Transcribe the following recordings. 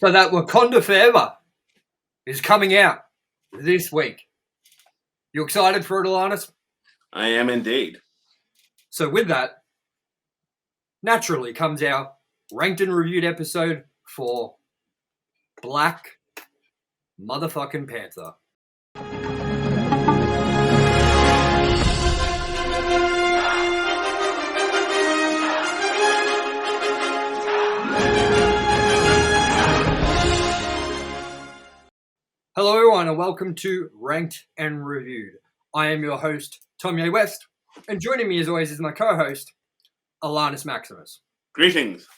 So that Wakanda Forever is coming out this week. You excited for it, ALANNIS? I am indeed. So with that, naturally comes our ranked and reviewed episode for Black Motherfucking Panther. Hello everyone and welcome to Ranked and Reviewed. I am your host, TOMYE West, and joining me as always is my co-host, ALANNIS MAXIMUS. Greetings.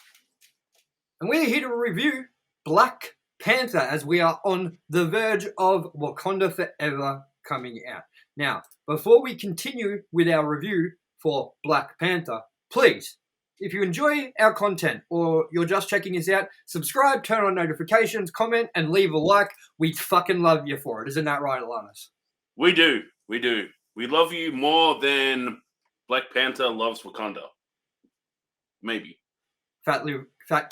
And we're here to review Black Panther as we are on the verge of Wakanda Forever coming out. Now, before we continue with our review for Black Panther, please, if you enjoy our content or you're just checking us out, subscribe, turn on notifications, comment, and leave a like. We'd fucking love you for it. Isn't that right, ALANNIS? We do. We love you more than Black Panther loves Wakanda. Maybe. Fat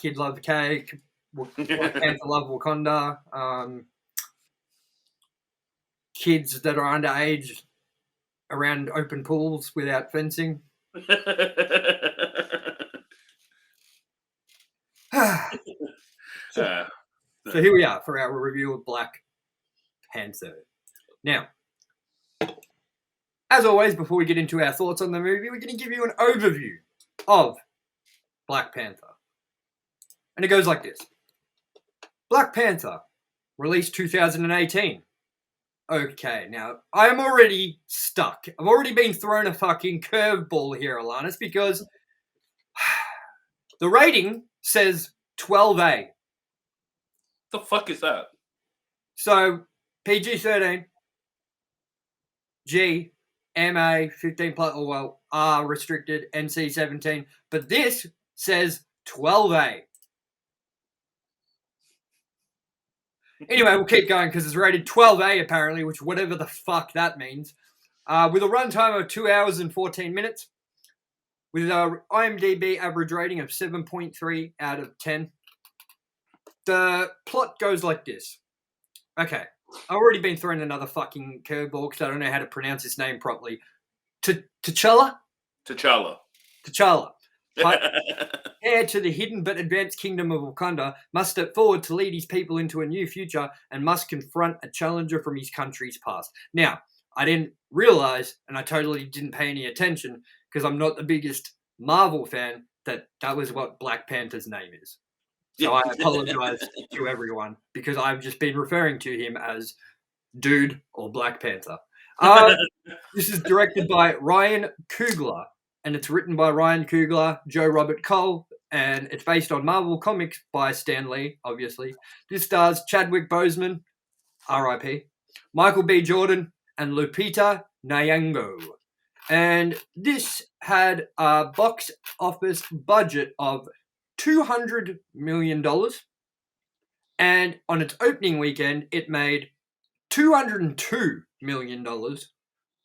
kid love cake. Black Panther love Wakanda. Kids that are underage around open pools without fencing. So here we are for our review of Black Panther. Now, as always, before we get into our thoughts on the movie, we're going to give you an overview of Black Panther. And it goes like this. Black Panther, released 2018. Okay, now, I'm already stuck. I've already been thrown a fucking curveball here, ALANNIS, because the rating says 12A. The fuck is that? So, PG-13, G, MA, 15 plus, or well, R restricted, NC 17, but this says 12A. Anyway, we'll keep going because it's rated 12A apparently, which whatever the fuck that means. With a runtime of 2 hours and 14 minutes, with an IMDb average rating of 7.3 out of 10. The plot goes like this. Okay, I've already been thrown another fucking curveball because I don't know how to pronounce his name properly. T'Challa? T'Challa. Heir to the hidden but advanced kingdom of Wakanda, must step forward to lead his people into a new future and must confront a challenger from his country's past. Now, I didn't realize, and I totally didn't pay any attention, because I'm not the biggest Marvel fan, that was what Black Panther's name is. So I apologize to everyone, because I've just been referring to him as Dude or Black Panther. This is directed by Ryan Coogler, and it's written by Ryan Coogler, Joe Robert Cole, and it's based on Marvel Comics by Stan Lee, obviously. This stars Chadwick Boseman, R.I.P., Michael B. Jordan, and Lupita Nyong'o. And this had a box office budget of $200 million. And on its opening weekend, it made $202 million,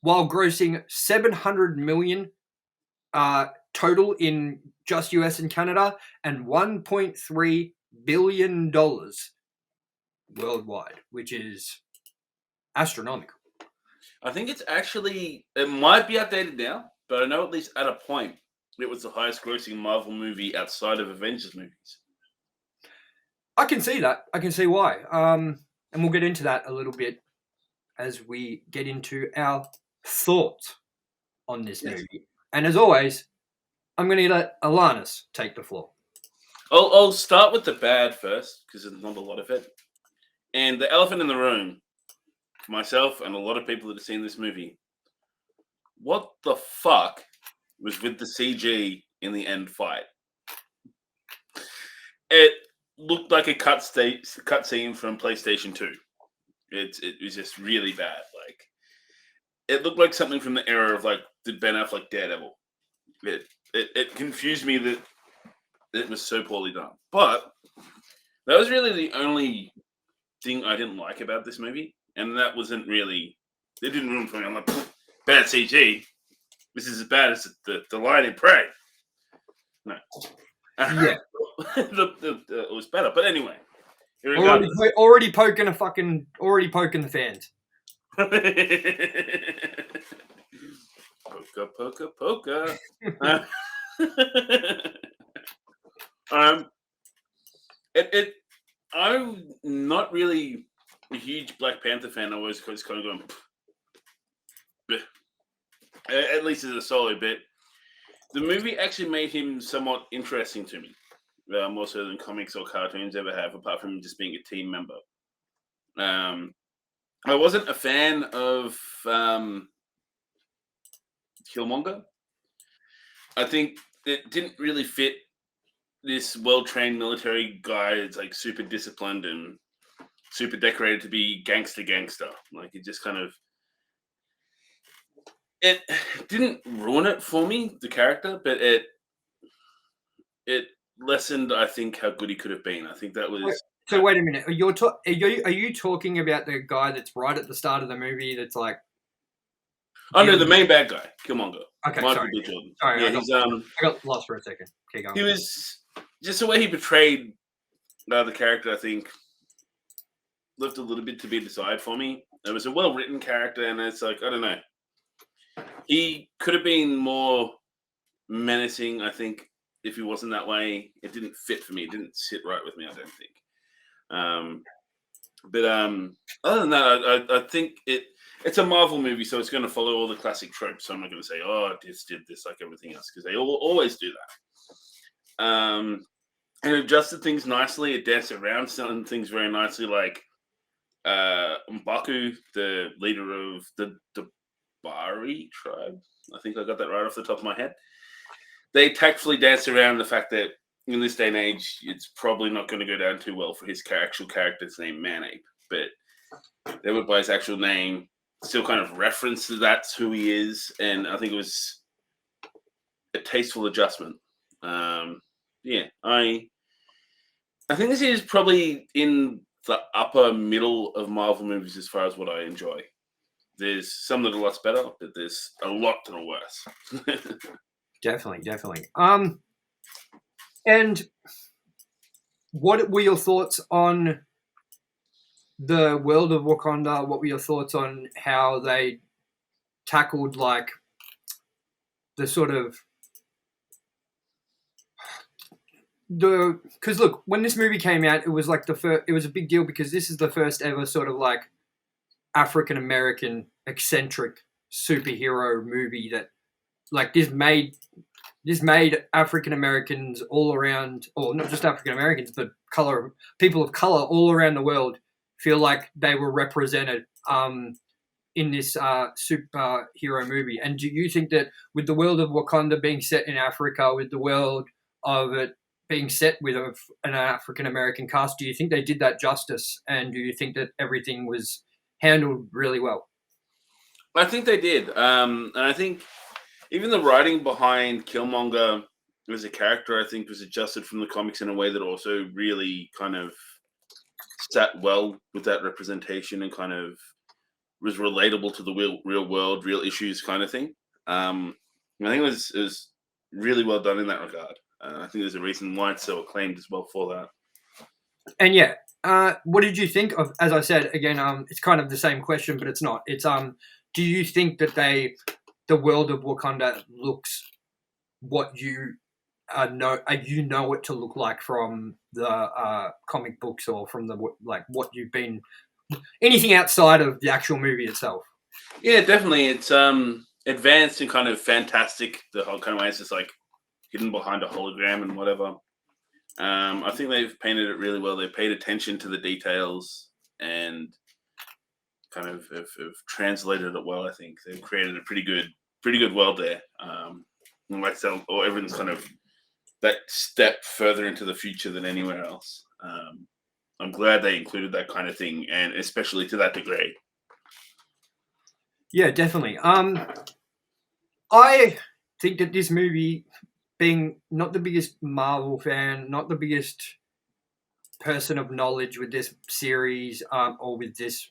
while grossing $700 million total in just US and Canada, and $1.3 billion worldwide, which is astronomical. I think it might be outdated now, but I know at least at a point it was the highest grossing Marvel movie outside of Avengers movies. I can see that. I can see why. And we'll get into that a little bit as we get into our thoughts on this movie. And as always, I'm going to let ALANNIS take the floor. I'll start with the bad first, because there's not a lot of it. And the elephant in the room, for myself and a lot of people that have seen this movie, what the fuck was with the CG in the end fight? It looked like a cut scene from PlayStation 2. It was just really bad. Like, it looked like something from the era of, like, did Ben Affleck Daredevil. It confused me that it was so poorly done. But that was really the only thing I didn't like about this movie. And that wasn't really... It didn't ruin for me. I'm like, bad CG. This is as bad as the Lion in Prey. No. Yeah. It was better. But anyway, Regardless. Already poking the fans. Poka. I'm not really a huge Black Panther fan. I was kind of going, at least as a solo bit. The movie actually made him somewhat interesting to me, more so than comics or cartoons ever have, apart from just being a team member. I wasn't a fan of Killmonger. I think it didn't really fit this well-trained military guy. It's like super disciplined and super decorated to be gangster. Like it just kind of it didn't ruin it for me, the character, but it lessened, I think, how good he could have been. I think that was. So wait a minute. Are you talking about the guy that's right at the start of the movie? That's like. Oh no, the main bad guy, Killmonger. Okay, Michael sorry. B. Jordan. Sorry, Yeah, I got lost for a second. Keep going. He was just the way he portrayed the character. I think left a little bit to be desired for me. It was a well-written character, and it's like I don't know. He could have been more menacing. I think if he wasn't that way, it didn't fit for me. It didn't sit right with me. I don't think. But other than that, I think it's a Marvel movie, so it's going to follow all the classic tropes. So I'm not going to say, "Oh, this did this like everything else," because they always do that. It adjusted things nicely. It danced around some things very nicely, like M'Baku, the leader of the Bari tribe. I think I got that right off the top of my head. They tactfully danced around the fact that in this day and age, it's probably not going to go down too well for his actual character's name, Manape. But they would by his actual name still kind of reference that that's who he is. And I think it was a tasteful adjustment. Yeah, I think this is probably in the upper middle of Marvel movies as far as what I enjoy. There's some that are lots better, but there's a lot that are worse. Definitely. And what were your thoughts on the world of Wakanda? What were your thoughts on how they tackled like the sort of because look, when this movie came out, it was like it was a big deal because this is the first ever sort of like African American eccentric superhero movie that like this made African Americans all around, or not just African Americans, but people of color all around the world feel like they were represented in this superhero movie. And do you think that with the world of Wakanda being set in Africa, with the world of it being set with an African American cast, do you think they did that justice? And do you think that everything was handled really well? I think they did. And I think even the writing behind Killmonger as a character, I think, was adjusted from the comics in a way that also really kind of sat well with that representation and kind of was relatable to the real world, real issues kind of thing. I think it was really well done in that regard. I think there's a reason why it's so acclaimed as well for that. And yeah, what did you think of? As I said again, it's kind of the same question, but it's not. It's do you think that the world of Wakanda looks what you know it to look like from the comic books or from the like what you've been anything outside of the actual movie itself? Yeah, definitely. It's advanced and kind of fantastic. The whole kind of way it's just like hidden behind a hologram and whatever. I think they've painted it really well. They paid attention to the details and kind of have translated it well. I think they've created a pretty good world there. Like or everyone's kind of that step further into the future than anywhere else. I'm glad they included that kind of thing, and especially to that degree. Yeah, definitely. I think that this movie, being not the biggest Marvel fan, not the biggest person of knowledge with this series, or with this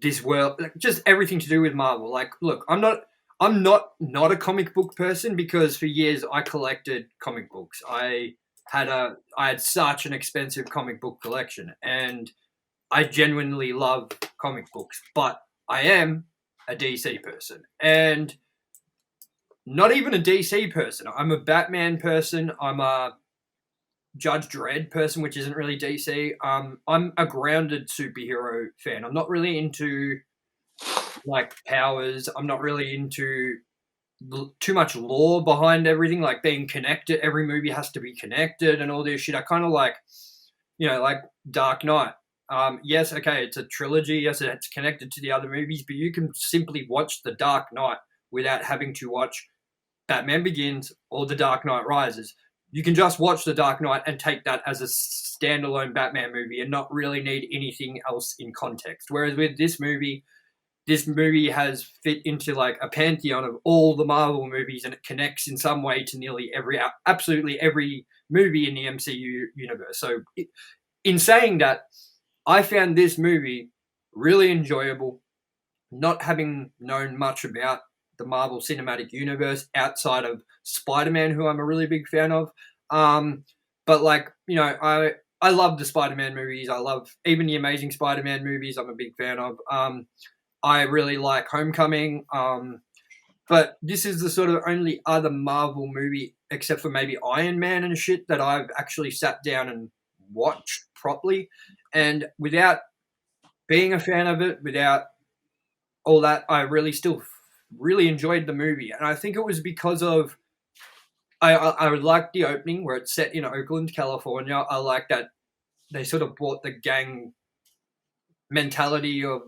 this world, like just everything to do with Marvel. Like, look, I'm not a comic book person because for years I collected comic books. I I had such an expensive comic book collection, and I genuinely love comic books, but I am a DC person, and not even a DC person. I'm a Batman person. I'm a Judge Dredd person, which isn't really DC. I'm a grounded superhero fan. I'm not really into like powers. I'm not really into too much lore behind everything, like being connected. Every movie has to be connected and all this shit. I kind of like, like Dark Knight. Yes, okay, it's a trilogy. Yes, it's connected to the other movies, but you can simply watch The Dark Knight without having to watch Batman Begins or The Dark Knight Rises. You can just watch The Dark Knight and take that as a standalone Batman movie and not really need anything else in context. Whereas with this movie has fit into like a pantheon of all the Marvel movies, and it connects in some way to absolutely every movie in the MCU universe. So in saying that, I found this movie really enjoyable, not having known much about the Marvel Cinematic Universe outside of Spider-Man, who I'm a really big fan of. But like, I love the Spider-Man movies. I love even the Amazing Spider-Man movies. I'm a big fan of. I really like Homecoming. But this is the sort of only other Marvel movie, except for maybe Iron Man and shit, that I've actually sat down and watched properly. And without being a fan of it, without all that, I really still really enjoyed the movie. And I think it was because of I liked the opening where it's set in Oakland, California. I like that they sort of brought the gang mentality of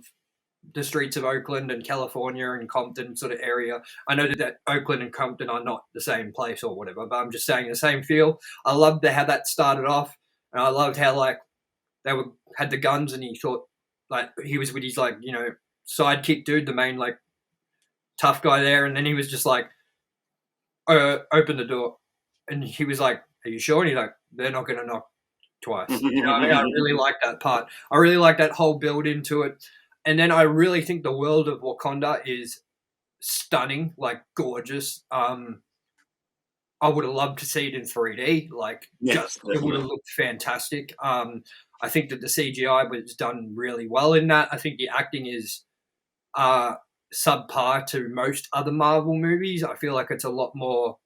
the streets of Oakland and California and Compton sort of area. I know that Oakland and Compton are not the same place or whatever, but I'm just saying the same feel. I loved how that started off, and I loved how like had the guns, and he thought like he was with his like sidekick dude, the main like tough guy there, and then he was just like, open the door, and he was like, "Are you sure?" And he's like, "They're not going to knock twice." I really like that part. I really like that whole build into it. And then I really think the world of Wakanda is stunning, like gorgeous. I would have loved to see it in 3D. Like, Yes, it would have looked fantastic. I think that the CGI was done really well in that. I think the acting is subpar to most other Marvel movies. I feel like it's a lot more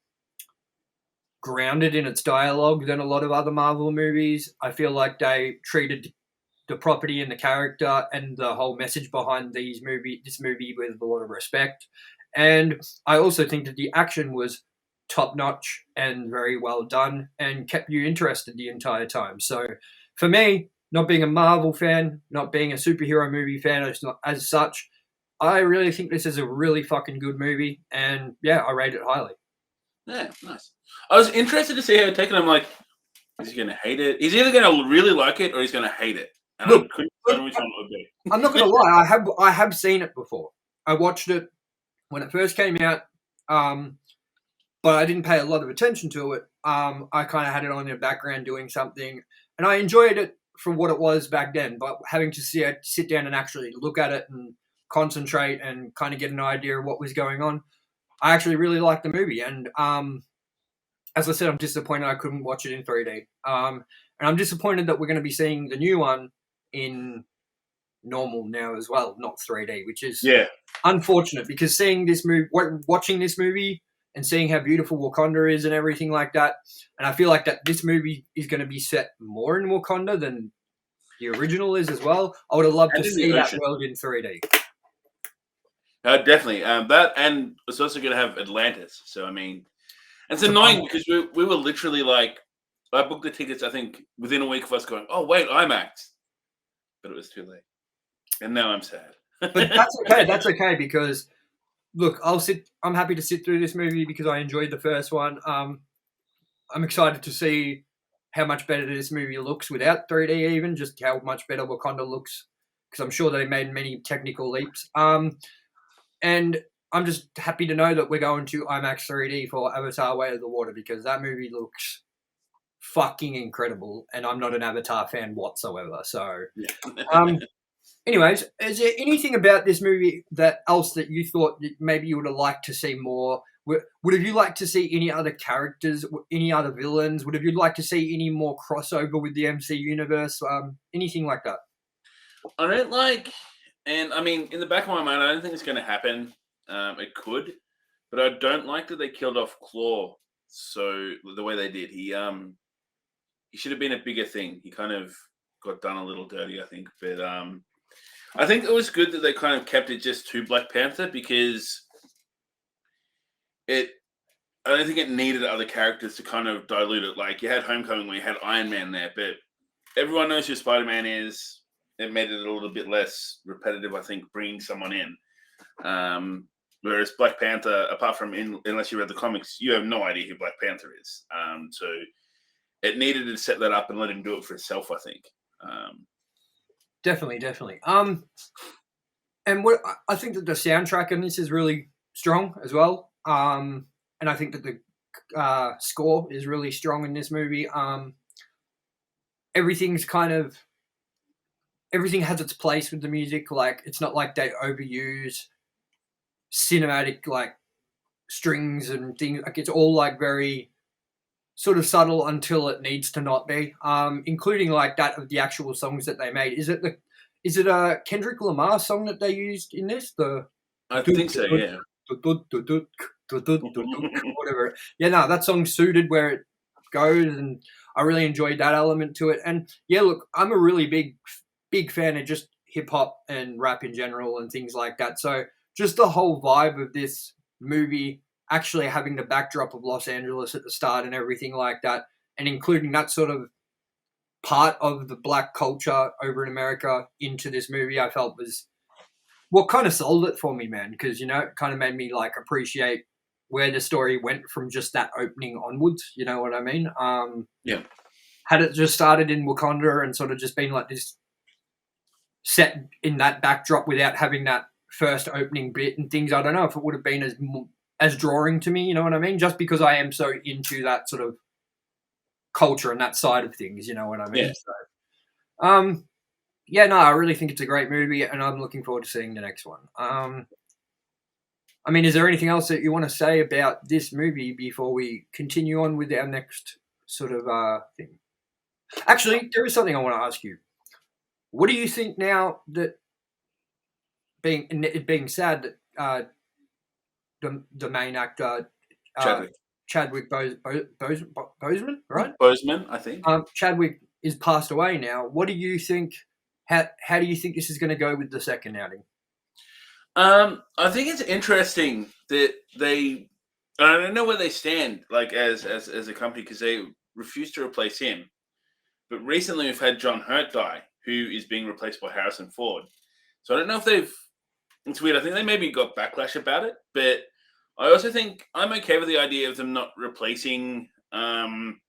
grounded in its dialogue than a lot of other Marvel movies. I feel like they treated the property and the character and the whole message behind this movie with a lot of respect. And I also think that the action was top notch and very well done and kept you interested the entire time. So for me, not being a Marvel fan, not being a superhero movie fan as such, I really think this is a really fucking good movie. And yeah, I rate it highly. Yeah, nice. I was interested to see how it taken. I'm like, is he going to hate it? He's either going to really like it or he's going to hate it. And Look, I couldn't know which one it would be. I'm not going to lie. I have seen it before. I watched it when it first came out, but I didn't pay a lot of attention to it. I kind of had it on in the background doing something, and I enjoyed it for what it was back then. But having to sit down and actually look at it and concentrate and kind of get an idea of what was going on, I actually really liked the movie. And as I said, I'm disappointed I couldn't watch it in 3D. And I'm disappointed that we're going to be seeing the new one in normal now as well, not 3D, which is unfortunate, because watching this movie and seeing how beautiful Wakanda is and everything like that, and I feel like that this movie is going to be set more in Wakanda than the original is as well. I would have loved to see that world in 3D. Definitely. That, and it's also going to have Atlantis. So, I mean, it's annoying because we were literally like, I booked the tickets, I think, within a week of us going, oh, wait, IMAX. But it was too late. And now I'm sad. But that's okay. That's okay, because, look, I'm happy to sit through this movie because I enjoyed the first one. I'm excited to see how much better this movie looks without 3D, even just how much better Wakanda looks, because I'm sure they made many technical leaps. And I'm just happy to know that we're going to IMAX 3D for Avatar: Way of the Water, because that movie looks fucking incredible, and I'm not an Avatar fan whatsoever. So, anyways, is there anything about this movie else that you thought that maybe you would have liked to see more Would have you liked to see any other characters, any other villains? Would have you liked to see any more crossover with the MC universe? Anything like that? I don't like, and I mean, in the back of my mind, I don't think it's going to happen. It could, but I don't like that they killed off Claw. So the way they did, he should have been a bigger thing. He kind of got done a little dirty, I think. But I think it was good that they kind of kept it just to Black Panther because it. I don't think it needed other characters to kind of dilute it. Like you had Homecoming where you had Iron Man there, but everyone knows who Spider-Man is. It made it a little bit less repetitive, I think, bringing someone in. Whereas Black Panther, apart from unless you read the comics, you have no idea who Black Panther is. So it needed to set that up and let him do it for himself, I think. Definitely. And what I think that the soundtrack in this is really strong as well. And I think that the score is really strong in this movie. Everything has its place with the music. Like it's not like they overuse cinematic like strings and things. Like it's all like very sort of subtle until it needs to not be. Including like that of the actual songs that they made. Is it a Kendrick Lamar song that they used in this? I think so, yeah. Whatever. Yeah, no, that song's suited where it goes, and I really enjoyed that element to it. And yeah, look, I'm a really big fan of just hip hop and rap in general and things like that. So just the whole vibe of this movie actually having the backdrop of Los Angeles at the start and everything like that, and including that sort of part of the black culture over in America into this movie, I felt was what kind of sold it for me, man. Because, it kind of made me like appreciate where the story went from just that opening onwards. You know what I mean? Yeah. Had it just started in Wakanda and sort of just been like this set in that backdrop without having that first opening bit and things, I don't know if it would have been as drawing to me. You know what I mean? Just because I am so into that sort of culture and that side of things. You know what I mean? Yeah. So, yeah, no, I really think it's a great movie, and I'm looking forward to seeing the next one. I mean, is there anything else that you want to say about this movie before we continue on with our next sort of thing? Actually, there is something I want to ask you. What do you think now that it being sad that the main actor Chadwick Boseman, right? Boseman, I think. Chadwick is passed away now. What do you think? How do you think this is going to go with the second outing? I think it's interesting that I don't know where they stand, like as a company, because they refuse to replace him. But recently, we've had John Hurt die, who is being replaced by Harrison Ford. So I don't know if they've. It's weird. I think they maybe got backlash about it, but I also think I'm okay with the idea of them not replacing T'Challa.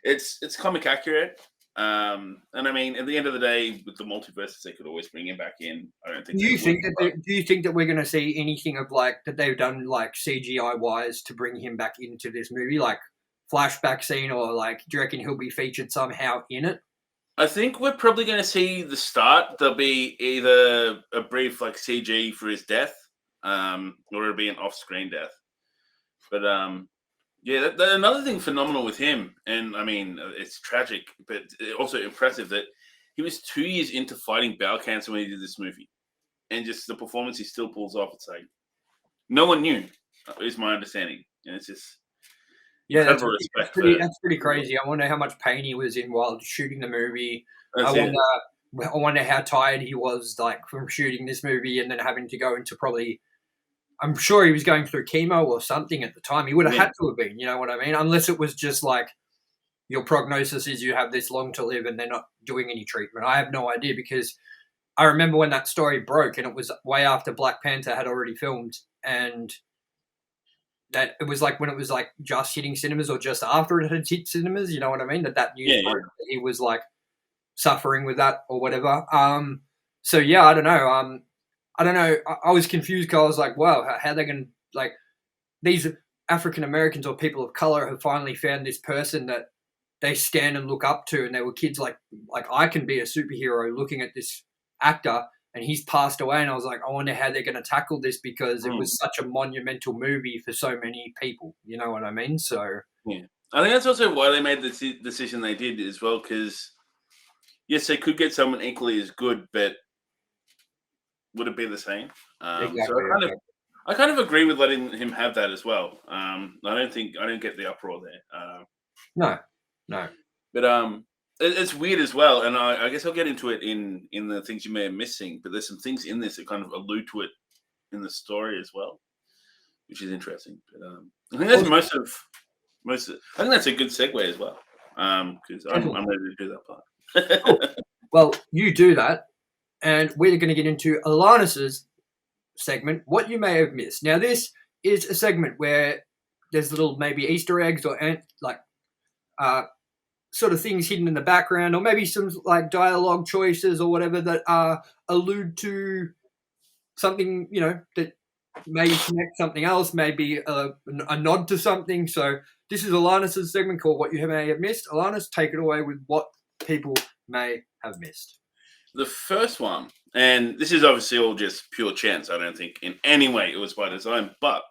It's comic accurate. And I mean, at the end of the day, with the multiverses, they could always bring him back in. I don't think. Do you think that we're going to see anything of like that they've done like CGI wise to bring him back into this movie, like flashback scene, or like do you reckon he'll be featured somehow in it? I think we're probably going to see the start. There'll be either a brief like CG for his death, or it'll be an off-screen death. But yeah, another thing phenomenal with him, and I mean, it's tragic, but also impressive that he was 2 years into fighting bowel cancer when he did this movie. And just the performance he still pulls off, it's like, no one knew, is my understanding. And it's just, yeah, that's pretty crazy. I wonder how much pain he was in while shooting the movie. I wonder how tired he was, like, from shooting this movie and then having to go into probably... I'm sure he was going through chemo or something at the time. He would have had to have been, you know what I mean? Unless it was just like your prognosis is you have this long to live and they're not doing any treatment. I have no idea because I remember when that story broke and it was way after Black Panther had already filmed, and that it was like when it was like just hitting cinemas or just after it had hit cinemas, you know what I mean? That news broke that he was like suffering with that or whatever. So yeah, I don't know. I don't know. I was confused because I was like, wow, how are they going to, like, these African Americans or people of color have finally found this person that they stand and look up to, and they were kids like I can be a superhero looking at this actor, and he's passed away. And I was like, I wonder how they're going to tackle this because it was such a monumental movie for so many people. You know what I mean? So Yeah, I think that's also why they made the decision they did as well. Because yes, they could get someone equally as good, but would it be the same? So exactly. I kind of agree with letting him have that as well. I don't get the uproar there. No, no. But it's weird as well, and I guess I'll get into it in the things you may have missing. But there's some things in this that kind of allude to it in the story as well, which is interesting. But I think that's most of. I think that's a good segue as well, because I'm ready to do that part. Cool. Well, you do that, and we're going to get into ALANNIS's segment, What You May Have Missed. Now, this is a segment where there's little maybe Easter eggs or sort of things hidden in the background, or maybe some like dialogue choices or whatever that allude to something, that may connect something else, maybe a nod to something. So this is ALANNIS's segment called What You May Have Missed. ALANNIS, take it away with what people may have missed. The first one, and this is obviously all just pure chance. I don't think in any way it was by design, but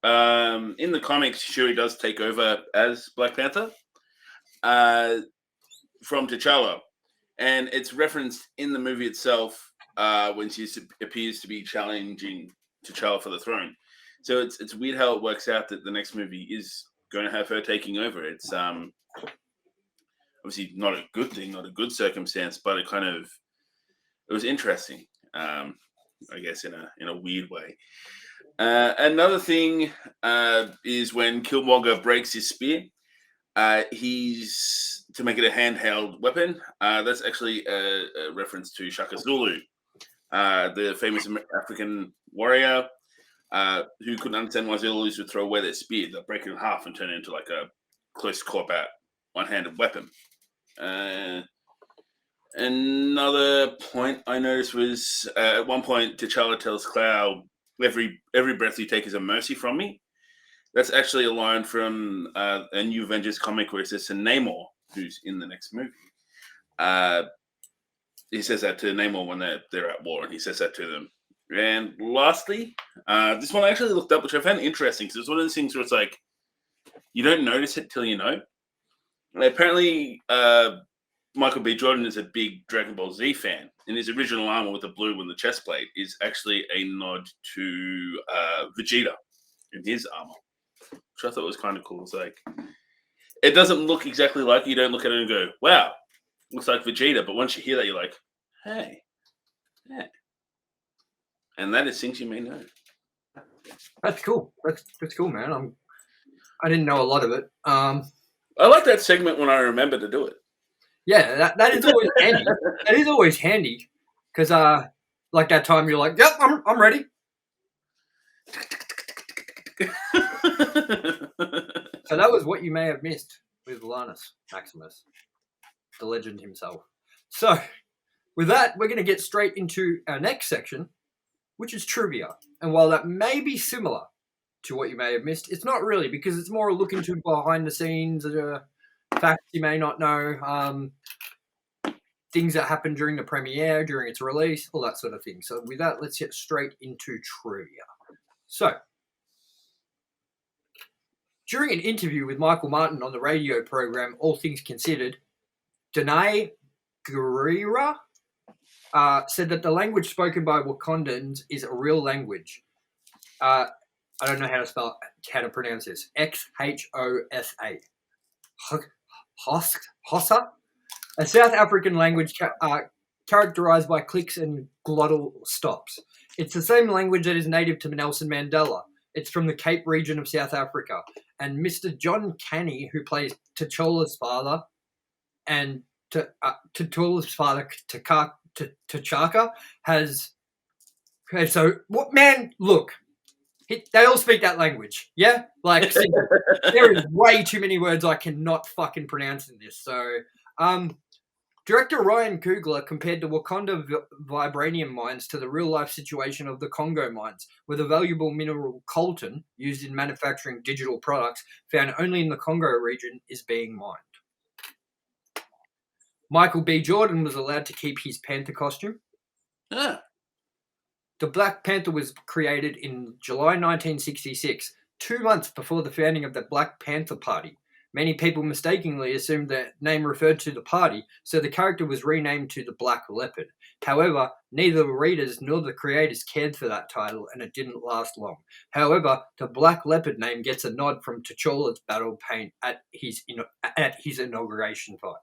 in the comics, Shuri does take over as Black Panther from T'Challa, and it's referenced in the movie itself when she appears to be challenging T'Challa for the throne. So it's weird how it works out that the next movie is going to have her taking over. It's obviously not a good thing, not a good circumstance, but it was interesting, I guess, in a weird way. Another thing is when Killmonger breaks his spear, he's to make it a handheld weapon. That's actually a reference to Shaka Zulu, the famous African warrior who couldn't understand why Zulus would throw away their spear. They'll break it in half and turn it into like a close combat one-handed weapon. Another point I noticed was at one point T'Challa tells Cloud, every breath you take is a mercy from me. That's actually a line from a New Avengers comic where it says to Namor, who's in the next movie. He says that to Namor when they're at war, and he says that to them. And lastly, this one I actually looked up, which I found interesting, because it's one of those things where it's like, you don't notice it till you know. And apparently, Michael B. Jordan is a big Dragon Ball Z fan, and his original armor with the blue and the chest plate is actually a nod to Vegeta in his armor, which I thought was kind of cool. It's like, it doesn't look exactly like it. You don't look at it and go, wow, looks like Vegeta. But once you hear that, you're like, hey, yeah. And that is things you may know. That's cool. That's cool, man. I didn't know a lot of it. I like that segment when I remember to do it. Yeah, that is always handy. That is always handy because, like that time you're like, "Yep, I'm ready." So that was what you may have missed with ALANNIS, Maximus, the legend himself. So, with that, we're going to get straight into our next section, which is trivia. And while that may be similar to what you may have missed, it's not really, because it's more a look into behind the scenes, facts you may not know, things that happened during the premiere, during its release, all that sort of thing. So with that, let's get straight into trivia. So, during an interview with Michael Martin on the radio program All Things Considered, Danai Gurira said that the language spoken by Wakandans is a real language. I don't know how to pronounce this. Xhosa. Hossa? A South African language characterized by clicks and glottal stops. It's the same language that is native to Nelson Mandela. It's from the Cape region of South Africa. And Mr. John Canny, who plays T'Challa's father, and T'Challa's father, T'Chaka, has... Okay, so, what, man, look, they all speak that language, yeah? Like, there is way too many words I cannot fucking pronounce in this. So, director Ryan Coogler compared the Wakanda vibranium mines to the real-life situation of the Congo mines, where the valuable mineral coltan, used in manufacturing digital products, found only in the Congo region, is being mined. Michael B. Jordan was allowed to keep his Panther costume. Ah. The Black Panther was created in July 1966, 2 months before the founding of the Black Panther Party. Many people mistakenly assumed the name referred to the party, so the character was renamed to the Black Leopard. However, neither the readers nor the creators cared for that title, and it didn't last long. However, the Black Leopard name gets a nod from T'Challa's battle paint at his inauguration fight.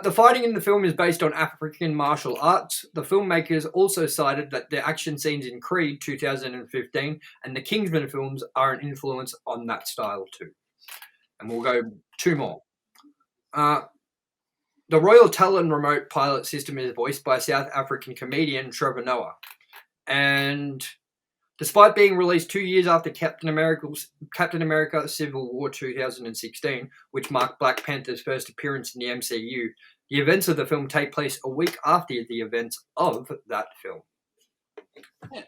The fighting in the film is based on African martial arts. The filmmakers also cited that the action scenes in Creed 2015 and the Kingsman films are an influence on that style too. And we'll go two more. The Royal Talon remote pilot system is voiced by South African comedian Trevor Noah. And despite being released 2 years after Captain America Civil War 2016, which marked Black Panther's first appearance in the MCU, the events of the film take place a week after the events of that film. Yeah.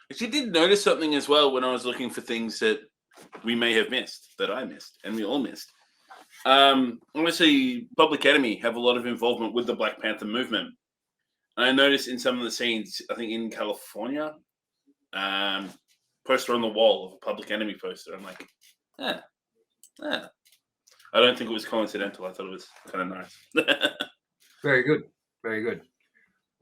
Actually, did notice something as well when I was looking for things that we may have missed, that I missed, and we all missed. Obviously, Public Enemy have a lot of involvement with the Black Panther movement. And I noticed in some of the scenes, I think in California, poster on the wall of a Public Enemy poster. I'm like, I don't think it was coincidental. I thought it was kind of nice. Very good. Very good.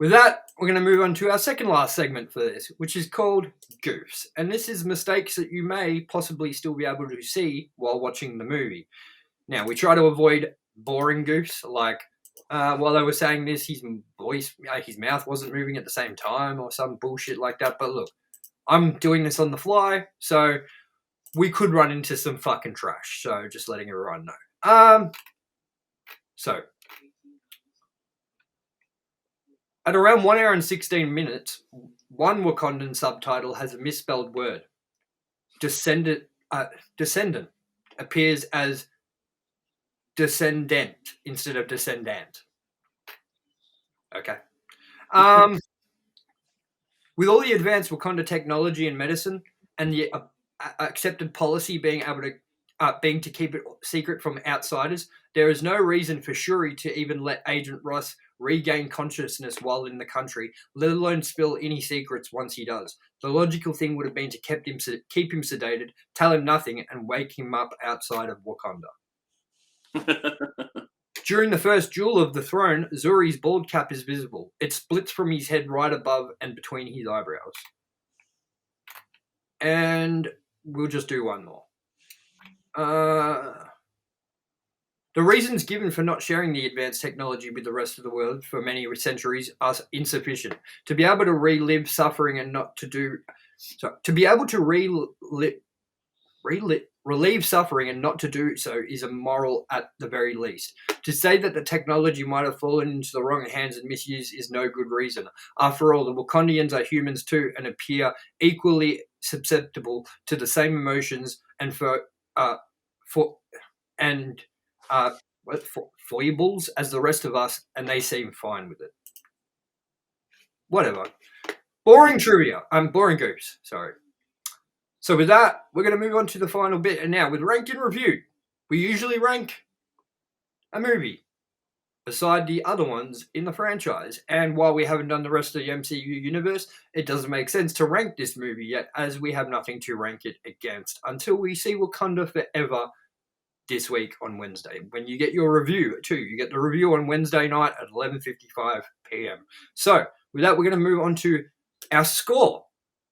With that, we're going to move on to our second last segment for this, which is called Goofs. And this is mistakes that you may possibly still be able to see while watching the movie. Now, we try to avoid boring goofs, like while they were saying this, his mouth wasn't moving at the same time or some bullshit like that. But look, I'm doing this on the fly, so we could run into some fucking trash. So just letting everyone know. So at around 1 hour and 16 minutes, one Wakandan subtitle has a misspelled word. Descendant appears as descendant instead of descendant. Okay. With all the advanced Wakanda technology and medicine, and the accepted policy being to keep it secret from outsiders, there is no reason for Shuri to even let Agent Ross regain consciousness while in the country, let alone spill any secrets once he does. The logical thing would have been to keep him sedated, tell him nothing, and wake him up outside of Wakanda. During the first duel of the throne, Zuri's bald cap is visible. It splits from his head right above and between his eyebrows. And we'll just do one more. The reasons given for not sharing the advanced technology with the rest of the world for many centuries are insufficient. To be able to relive suffering and not to do... to be able to relieve suffering and not to do so is immoral at the very least. To say that the technology might have fallen into the wrong hands and misused is no good reason. After all, the Wakandians are humans too and appear equally susceptible to the same emotions and foibles as the rest of us, and they seem fine with it. Whatever. Boring trivia. Boring goofs. Sorry. So with that, we're going to move on to the final bit. And now, with Ranked and Reviewed, we usually rank a movie beside the other ones in the franchise. And while we haven't done the rest of the MCU universe, it doesn't make sense to rank this movie yet, as we have nothing to rank it against until we see Wakanda Forever this week on Wednesday. When you get your review, too. You get the review on Wednesday night at 11:55 p.m. So, with that, we're going to move on to our score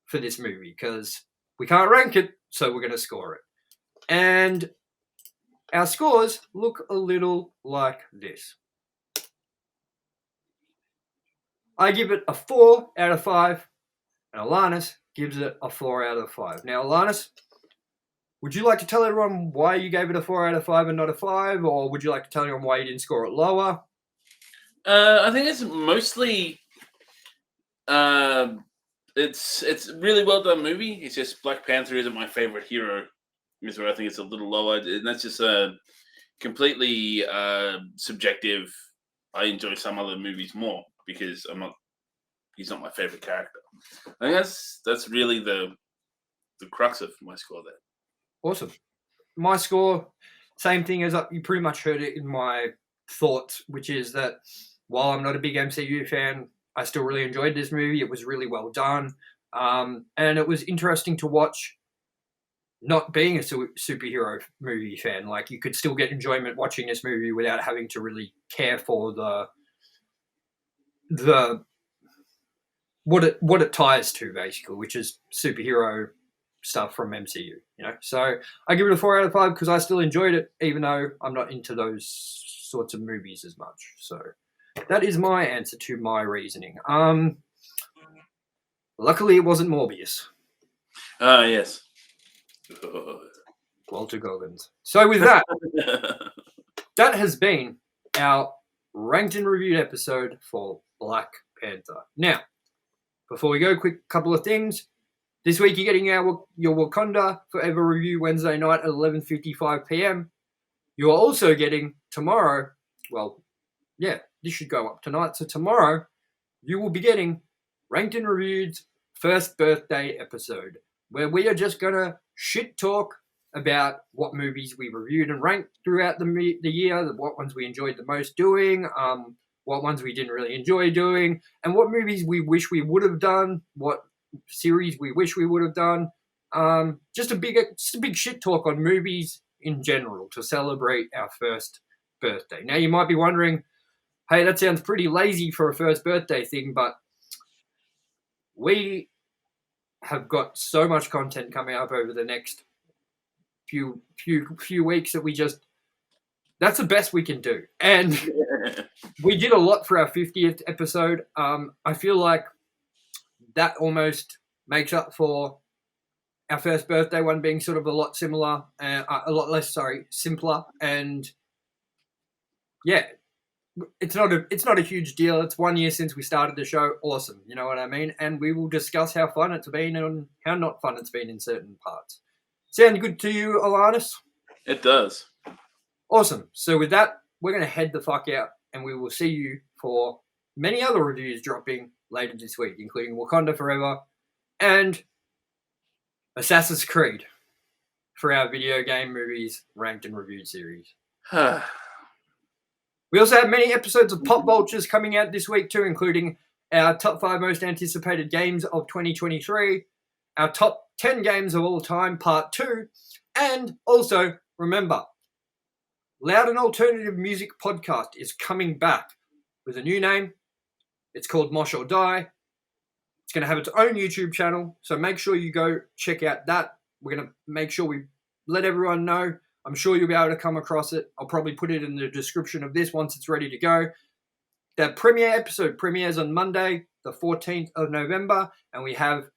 for this movie, because we can't rank it, so we're going to score it. And our scores look a little like this. I give it a 4 out of 5, and ALANNIS gives it a 4 out of 5. Now, ALANNIS, would you like to tell everyone why you gave it a 4 out of 5 and not a 5, or would you like to tell everyone why you didn't score it lower? I think it's mostly... It's a really well done movie. It's just Black Panther isn't my favorite hero. Is where I think it's a little lower, and that's just completely subjective. I enjoy some other movies more because he's not my favorite character. I think that's really the crux of my score there. Awesome. My score, same thing as you pretty much heard it in my thoughts, which is that while I'm not a big MCU fan, I still really enjoyed this movie. It was really well done. And it was interesting to watch not being a superhero movie fan. Like, you could still get enjoyment watching this movie without having to really care for the what it ties to, basically, which is superhero stuff from MCU, you know. So I give it a 4 out of 5 because I still enjoyed it, even though I'm not into those sorts of movies as much. So that is my answer to my reasoning. Luckily it wasn't Morbius. Yes. Walter Goggins. So with that, that has been our ranked and reviewed episode for Black Panther. Now, before we go, quick couple of things. This week you're getting your Wakanda Forever review Wednesday night at 11:55 p.m. You are also getting tomorrow, well, yeah, this should go up tonight. So tomorrow you will be getting Ranked and Reviewed's first birthday episode, where we are just going to shit talk about what movies we reviewed and ranked throughout the year, what ones we enjoyed the most doing, what ones we didn't really enjoy doing, and what movies we wish we would have done, what series we wish we would have done. Just a big shit talk on movies in general to celebrate our first birthday. Now you might be wondering, hey, that sounds pretty lazy for a first birthday thing, but we have got so much content coming up over the next few weeks that that's the best we can do. And we did a lot for our 50th episode. I feel like that almost makes up for our first birthday one being sort of a lot simpler, and yeah, it's not a huge deal. It's 1 year since we started the show. Awesome, you know what I mean? And we will discuss how fun it's been and how not fun it's been in certain parts. Sound good to you, ALANNIS? It does. Awesome. So with that, we're going to head the fuck out, and we will see you for many other reviews dropping later this week, including Wakanda Forever and Assassin's Creed for our video game movies ranked and reviewed series. We also have many episodes of Pop Vultures coming out this week too, including our top 5 most anticipated games of 2023, our top 10 games of all time, part 2, and also, remember, Loud and Alternative Music Podcast is coming back with a new name. It's called Mosh or Die. It's going to have its own YouTube channel, so make sure you go check out that. We're going to make sure we let everyone know. I'm sure you'll be able to come across it. I'll probably put it in the description of this once it's ready to go. The premiere episode premieres on Monday, the 14th of November, and we have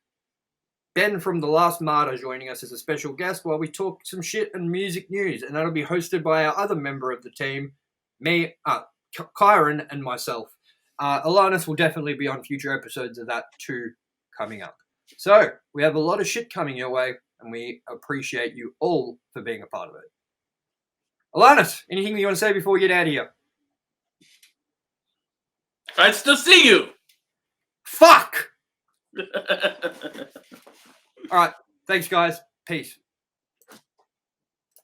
Ben from The Last Martyr joining us as a special guest while we talk some shit and music news, and that'll be hosted by our other member of the team, me, Kyron, and myself. ALANNIS will definitely be on future episodes of that too coming up. So, we have a lot of shit coming your way, and we appreciate you all for being a part of it. ALANNIS, anything you want to say before we get out of here? I still see you! Fuck! Alright, thanks guys. Peace.